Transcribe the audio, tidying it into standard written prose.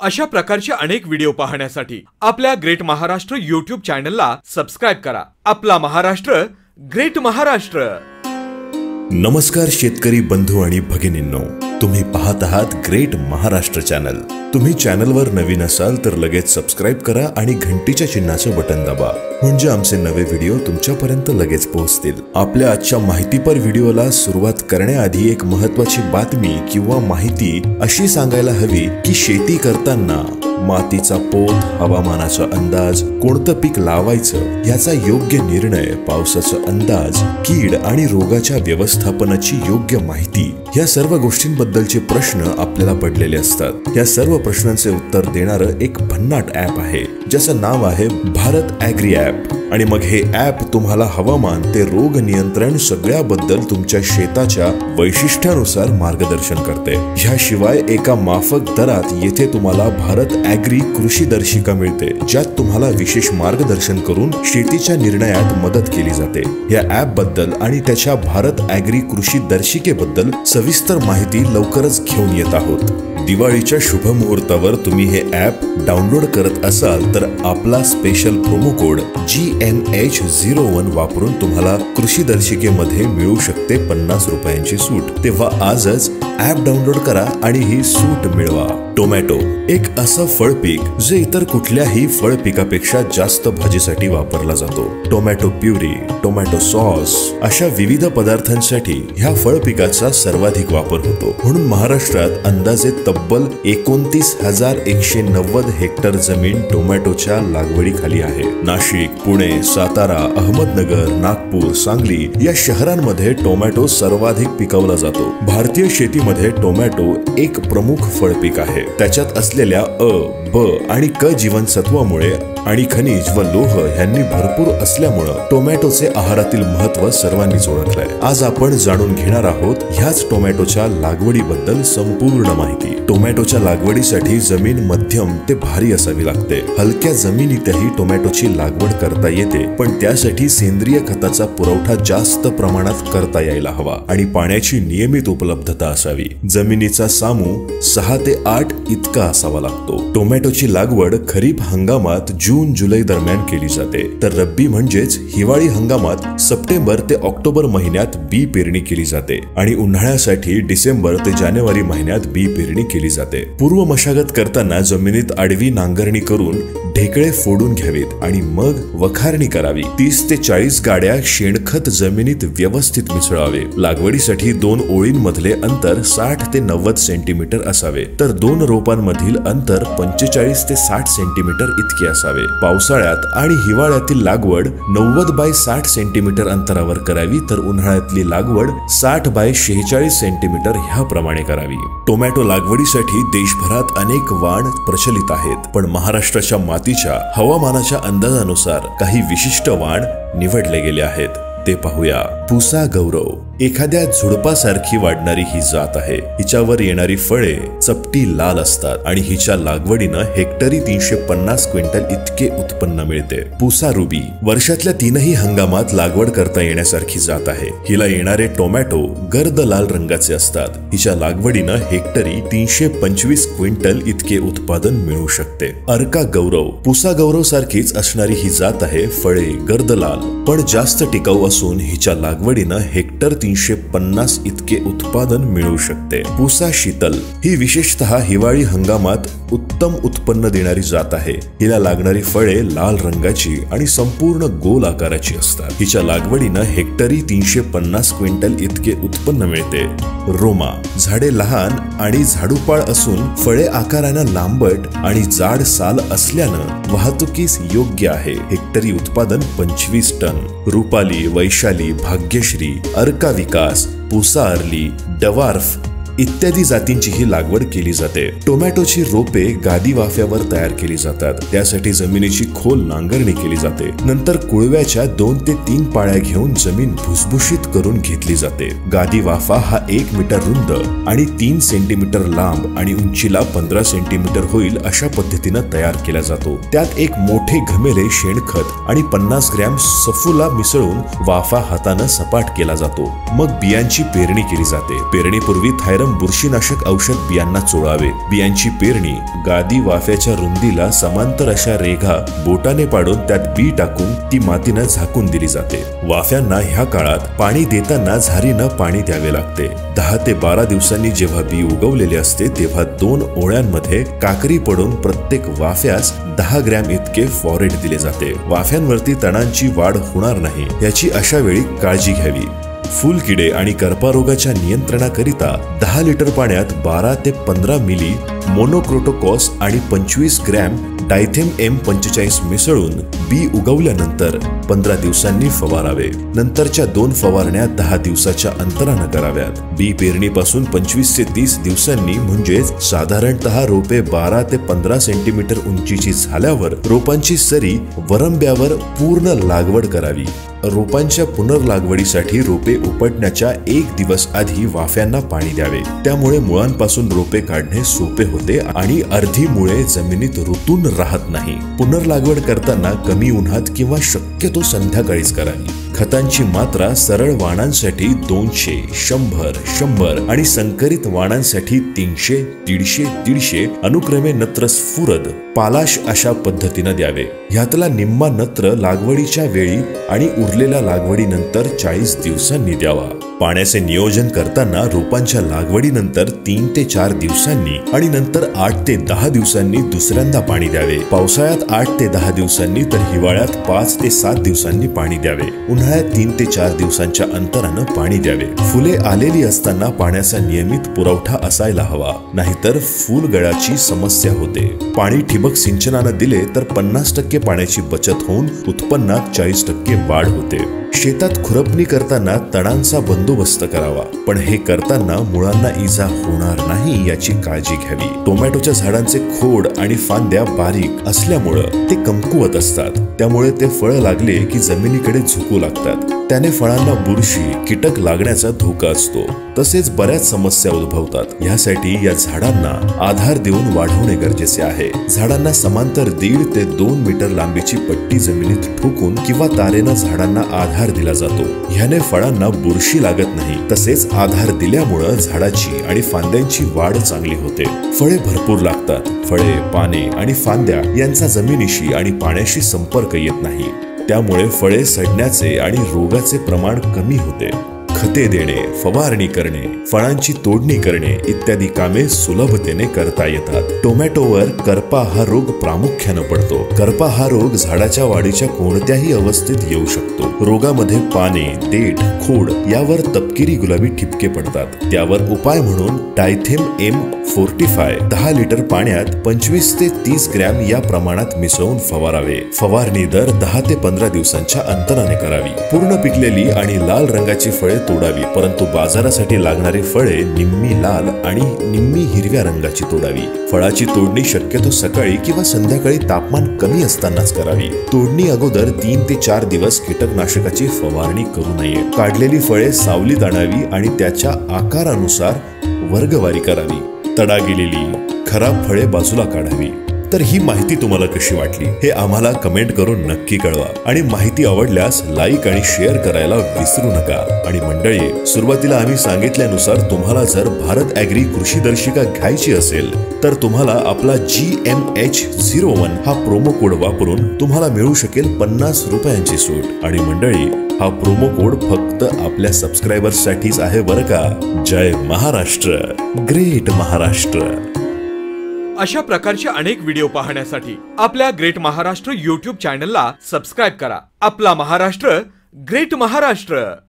अशा प्रकारचे अनेक व्हिडिओ पाहण्यासाठी आपल्या ग्रेट महाराष्ट्र YouTube चॅनलला सबस्क्राइब करा। आपला महाराष्ट्र ग्रेट महाराष्ट्र। नमस्कार शेतकरी बंधू आणि भगिनींनो, तुम्ही पाहत आहात ग्रेट महाराष्ट्र चॅनल। तुम्ही चॅनलवर नवीन असाल तर लगेच सबस्क्राइब करा आणि घंटीच्या चिन्हाचे बटन दाबा, म्हणजे आमचे नवे व्हिडिओ तुमच्यापर्यंत लगेच पोहोचतील। आपल्या आजच्या माहितीपर व्हिडिओला सुरुवात करण्याआधी एक महत्त्वाची बातमी किंवा माहिती अशी सांगायला हवी की शेती करताना मातीचा पोत, हवामानाचा अंदाज, कोणतं पीक लावायचं याचा योग्य निर्णय, पावसाचा अंदाज, कीड आणि रोगाच्या व्यवस्थापनाची योग्य माहिती, या सर्व गोष्टींबद्दलचे प्रश्न आपल्याला पडलेले असतात। या सर्व प्रश्नांचे उत्तर देणारं एक भन्नाट ॲप आहे, ज्याचं नाव आहे भारत ॲग्री ॲप। आणि मग हे ॲप तुम्हाला हवामान ते रोग नियंत्रण सगळ्याबद्दल तुमच्या शेताच्या वैशिष्ट्यानुसार मार्गदर्शन करते। ह्याशिवाय एका माफक दरात येथे तुम्हाला भारत ॲग्री कृषी दर्शिका मिळते, ज्यात तुम्हाला विशेष मार्गदर्शन करून शेतीच्या निर्णयात मदत केली जाते। या ॲप बद्दल आणि त्याच्या भारत ॲग्री कृषी दर्शिकेबद्दल सविस्तर माहिती लवकरच घेऊन येत आहोत। दिवाळीच्या शुभ मुहूर्तावर तुम्ही हे ॲप डाउनलोड करत असाल तर आपला स्पेशल प्रोमो कोड GMH01 वापरून तुम्हाला कृषी दर्शिकेमध्ये मिळू शकते 50 रुपयांची सूट। तेव्हा आजच ॲप डाउनलोड करा आणि ही सूट मिळवा। टोमॅटो एक असं फळ पीक जे इतर कुठल्याही फळ पिकापेक्षा जास्त भाजीसाठी वापरला जातो। टोमॅटो प्युरी, टोमॅटो सॉस अशा विविध पदार्थांसाठी ह्या फळ पिकाचा सर्वाधिक वापर होतो। म्हणून महाराष्ट्रात अंदाजे तब्बल 29,190 हेक्टर जमीन टोमॅटोच्या लागवडीखाली आहे। नाशिक, पुणे, सातारा, अहमदनगर, नागपूर, सांगली या शहरांमध्ये टोमॅटो सर्वाधिक पिकवला जातो। भारतीय शेतीमध्ये टोमॅटो एक प्रमुख फळ पीक आहे। त्याच्यात असलेल्या अ, ब आणि क जीवनसत्वामुळे आणि खनिज व लोह यांनी भरपूर असल्यामुळे टोमॅटोचे आहारातील महत्त्व सर्वांनीच ओळखलंय। आज आपण जाणून घेणार आहोत ह्याच टोमॅटोच्या लागवडीबद्दल संपूर्ण माहिती। टोमॅटोच्या लागवडीसाठी जमीन मध्यम ते भारी असावी लागते। हलक्या जमिनीतही टोमॅटोची लागवड करता येते, पण त्यासाठी सेंद्रिय खताचा पुरवठा जास्त प्रमाणात करता यायला हवा आणि पाण्याची नियमित उपलब्धता असावी। जमिनीचा सामू 6 ते 8 इतका असावा लागतो। टोमॅटोची लागवड खरीप हंगामात जून जुलै दरम्यान केली जाते, तर रब्बी म्हणजेच हिवाळी हंगामात सप्टेंबर ते ऑक्टोबर महिन्यात बी पेरणी केली जाते आणि उन्हाळ्यासाठी डिसेंबर ते जानेवारी महिन्यात बी पेरणी केली जाते। पूर्व मशागत करताना जमिनीत आडवी नांगरणी करून ढेकळे फोडून घ्यावेत आणि मग वखारणी करावी। 30 ते 40 गाड्या शेणखत जमिनीत व्यवस्थित मिसळावे। लागवडीसाठी 2 ओळींमधले अंतर 60 ते 90 सेंटीमीटर असावे, तर 2 रोपांमधील अंतर 45 ते 60 सेंटीमीटर इतके असावे। पावसाळ्यात आणि हिवाळ्यातील लागवड 90 बाय 60 सेंटीमीटर अंतरावर करावी, तर उन्हाळ्यातली लागवड 60 बाय 46 सेंटीमीटर ह्याप्रमाणे करावी। टोमॅटो लागवडीसाठी देशभरात अनेक वाण प्रचलित आहेत, पण महाराष्ट्राच्या मातीच्या हवामानाच्या अंदाजानुसार काही विशिष्ट वाण निवडले गेले आहेत, ते पाहूया। पुसा गौरव एखाद्या झुडपासारखी वाढणारी ही जात आहे। हिच्यावर येणारी फळे चपटी लाल असतात आणि हिच्या लागवडीनं हेक्टरी 350 क्विंटल इतके उत्पन्न मिळते। पुसा रुबी वर्षातल्या 3ही हंगामात लागवड करता येण्यासारखी जात आहे। हिला येणारे टोमॅटो गर्द लाल रंगाचे असतात। हिच्या लागवडीनं हेक्टरी 325 क्विंटल इतके उत्पादन मिळू शकते। अर्का गौरव पुसा गौरव सारखीच असणारी ही जात आहे। फळे गर्द लाल पण जास्त टिकाऊ असून हिच्या लागवडीनं हेक्टर 350 इतके उत्पादन मिळू शकते। पुसा शीतल ही विशेषतः हिवाळी हंगामात उत्तम उत्पन्न देणारी जात आहे। हिला लागणारी फळे लाल रंगाची आणि संपूर्ण गोल आकाराची असतात। हिच्या लागवडीनं हेक्टरी 350 क्विंटल इतके उत्पन्न मिळते। रोमा झाडे लहान आणि झाडूपाळ असून फळे आकारानं लांबट आणि जाड साल असल्यानं वाहतुकीस योग्य आहे। हेक्टरी उत्पादन 25 टन। रुपाली, वैशाली, भाग्यश्री, अर्का विकास, पुसा अर्ली, डवार्फ इत्यादी जातींची ही लागवड केली जाते। टोमॅटोची रोपे गादी वाफ्यावर तयार केली जातात। त्यासाठी जमिनीची खोल नांगरणी केली जाते। नंतर कुळव्याच्या 2 ते 3 पाळ्या घेऊन जमीन भुसभुशीत करून घेतली जाते। गादी वाफा हा 1 मीटर रुंद आणि 3 सेंटीमीटर लांब आणि उंचीला 15 सेंटीमीटर होईल अशा पद्धतीने तयार केला जातो। त्यात एक मोठे घमेले शेणखत आणि 50 ग्रॅम सफुला मिसळून वाफा हाताने सपाट केला जातो। मग बियांची पेरणी केली जाते। पेरणीपूर्वी थायरॉइड थायरम बुरशीनाशक औषध बियांना चोळावे. बियांची पेरणी गादी वाफ्याच्या रुंदीला समांतर अशा रेघा बोटाने पाडून त्यात बी टाकून ती मातीनं झाकून दिली जाते. वाफ्यांना ह्या काळात पाणी देताना झारीनं पाणी द्यावे लागते. 10 ते 12 दिवसांनी जेव्हा बी उगवलेले असते तेव्हा 2 ओळ्यांमध्ये काकरी पडून प्रत्येक वाफ्यास 10 ग्रॅम इतके फॉरेट दिले जाते. वाफ्यांवरती तणांची वाढ होणार नाही याची अशा वेळी काळजी घ्यावी. फुलकिडे आणि कर्पारोगाच्या नियंत्रणाकरिता 10 लिटर पाण्यात 12 ते 15 मिली मोनोक्रोटोकॉस आणि 25 ग्रॅम डायथेम M45 मिसळून बी उगवल्यानंतर 15 दिवसांनी फवारावे. नंतरच्या 2 फवारण्या 10 दिवसाच्या अंतराने कराव्यात. बी पेरणीपासून 25 ते 30 दिवसांनी म्हणजेच साधारणतः रोपे 12 ते 15 सेंटीमीटर उंचीची झाल्यावर रोपांची सरी वरंब्यावर पूर्ण लागवड करावी. रोपांच्या पुनर्लागवडीसाठी रोपे उपटण्याच्या 1 दिवस आधी वाफ्यांना पाणी द्यावे. त्यामुळे मुळांपासून रोपे काढणे सोपे होते आणि अर्धी मुळे जमिनीत रुतून राहत नाही. पुनर्लागवड करताना कमी उन्हात किंवा शक्यतो संध्याकाळीच करावी. खतांची मात्रा सरळ वाणांसाठी 200, 100, 100 आणि संकरित वाणांसाठी 300, 150, 150 अनुक्रमे नत्र स्फुरद, पालाश अशा पद्धतीने द्यावे. ह्यातला निम्मा नत्र लागवडीच्या वेळी आणि उरलेला लागवडीनंतर 40 दिवसांनी द्यावा. पाण्याचे नियोजन करताना रोपांच्या लागवडीनंतर 3 ते 4 दिवसांनी आणि नंतर 8 ते 10 दिवसांनी दुसऱ्यांदा पाणी द्यावे. पावसाळ्यात 8 ते 10 दिवसांनी तर हिवाळ्यात 5 ते 7 दिवसांनी पाणी द्यावे. उन्हाळ्यात 3 ते 4 दिवसांच्या अंतराने पाणी द्यावे. फुले आलेली असताना पाण्याचा नियमित पुरवठा असायला हवा, नाहीतर फुलगळाची समस्या होते. पाणी ठिबक सिंचनाने दिले तर 50% पाण्याची बचत होऊन उत्पन्नात 40% वाढ होते. शेतात खुरपणी करताना तणांचा बंदोबस्त करावा, पण हे करताना मुळांना इजा होणार नाही याची काळजी घ्यावी. टोमॅटोच्या झाडांचे खोड आणि फांद्या बारीक असल्यामुळं ते कमकुवत असतात. त्यामुळे ते फळ लागले की जमिनीकडे झुकू लागतात. त्याने फळांना बुरशी, कीटक लागण्याचा धोका असतो. तसेच बऱ्याच समस्या उद्भवतात. यासाठी या झाडांना आधार देऊन वाढवणे गरजेचे आहे. झाडांना समांतर 1.5 ते 2 मीटर लांबीची पट्टी जमिनीत ठोकून किंवा तारेनं झाडांना आधार दिला जातो. ह्याने फळांना बुरशी लागत नाही. तसेच आधार दिल्यामुळे झाडाची आणि फांद्यांची वाढ चांगली होते. फळे भरपूर लागतात. फळे, पाने आणि फांद्या यांचा जमिनीशी आणि पाण्याशी संपर्क येत नाही. त्यामुळे फळे सडण्याचे आणि रोगाचे प्रमाण कमी होते. खते देणे, फवारणी करणे, फळांची तोडणी करणे इत्यादी कामे सुलभतेने करता येतात. टोमॅटोवर करपा हा रोग प्रामुख्याने पडतो. करपा हा रोग झाडाच्या वाढीच्या कोणत्याही अवस्थेत येऊ शकतो. रोगामध्ये पाने, देठ, खोड यावर तपकिरी गुलाबी ठिपके पडतात. त्यावर उपाय म्हणून डायथेम M45 10 लिटर पाण्यात 25 ते 30 ग्रॅम या प्रमाणात मिसळून फवारावे. फवारणी दर 10 ते 15 दिवसांच्या अंतराने करावी. पूर्ण पिकलेली आणि लाल रंगाची फळे तोडावी, परंतु बाजारासाठी लागणारी फळे निम्मी लाल आणि निम्मी हिरव्या रंगाची तोडावी. फळाची तोडणी शक्यतो सकाळी किंवा संध्याकाळी तापमान कमी असतानाच करावी. तोडणी अगोदर 3 ते 4 दिवस कीटकनाशकाची फवारणी करू नये. काढलेली फळे सावलीत आणावी आणि त्याच्या आकारानुसार वर्गवारी करावी. तडा गेलेली खराब फळे बाजूला काढावी. तर ही माहिती तुम्हाला कशी वाटली हे आम्हाला कमेंट करून नक्की कळवा. आणि माहिती आवडल्यास लाईक आणि शेअर करायला विसरू नका. आणि मंडळी, सुरुवातीला आम्ही सांगितल्यानुसार तुम्हाला जर भारत ॲग्री कृषी दर्शिका घ्यायची असेल तर तुम्हाला आपला GMH01 हा प्रोमो कोड वापरून तुम्हाला मिळू शकेल 50 रुपयांची सूट. आणि मंडळी, हा प्रोमो कोड फक्त आपल्या सबस्क्रायबर्ससाठीच आहे बरं का. जय महाराष्ट्र, ग्रेट महाराष्ट्र. अशा प्रकारचे अनेक व्हिडिओ पाहण्यासाठी आपल्या ग्रेट महाराष्ट्र YouTube चॅनलला सबस्क्राइब करा. आपला महाराष्ट्र, ग्रेट महाराष्ट्र.